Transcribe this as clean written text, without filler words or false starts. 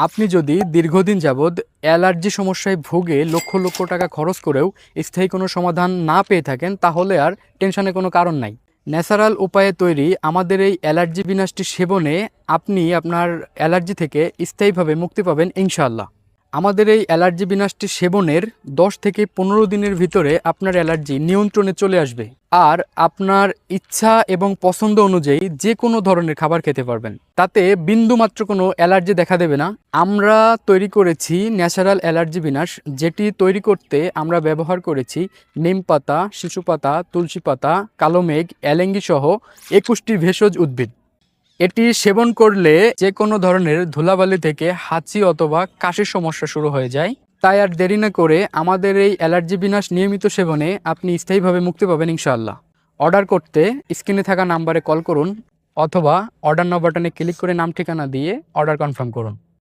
আপনি যদি দীর্ঘদিন যাবৎ অ্যালার্জি সমস্যায় ভুগে লক্ষ লক্ষ টাকা খরচ করেও স্থায়ী কোনো সমাধান না পেয়ে থাকেন, তাহলে আর টেনশনের কোনো কারণ নাই। ন্যাচারাল উপায়ে তৈরি আমাদের এই অ্যালার্জি বিনাশটি সেবনে আপনি আপনার অ্যালার্জি থেকে স্থায়ীভাবে মুক্তি পাবেন ইনশাআল্লাহ। আমাদের এই অ্যালার্জি বিনাশটি সেবনের 10 থেকে 15 দিনের ভিতরে আপনার অ্যালার্জি নিয়ন্ত্রণে চলে আসবে, আর আপনার ইচ্ছা এবং পছন্দ অনুযায়ী যে কোনো ধরনের খাবার খেতে পারবেন। তাতে বিন্দুমাত্র কোনো অ্যালার্জি দেখা দেবে না। আমরা তৈরি করেছি ন্যাচারাল অ্যালার্জি বিনাশ, যেটি তৈরি করতে আমরা ব্যবহার করেছি নিম পাতা, শিশু পাতা, তুলসী পাতা, কালো মেঘ, এলেঙ্গি সহ 21টি ভেষজ উদ্ভিদ। এটি সেবন করলে যে কোনো ধরনের ধুলাবালি থেকে হাঁচি অথবা কাশির সমস্যা শুরু হয়ে যায়। তাই আর দেরি না করে আমাদের এই অ্যালার্জি বিনাশ নিয়মিত সেবনে আপনি স্থায়ীভাবে মুক্তি পাবেন ইনশাআল্লাহ। অর্ডার করতে স্ক্রিনে থাকা নাম্বারে কল করুন অথবা অর্ডার নাও বাটনে ক্লিক করে নাম ঠিকানা দিয়ে অর্ডার কনফার্ম করুন।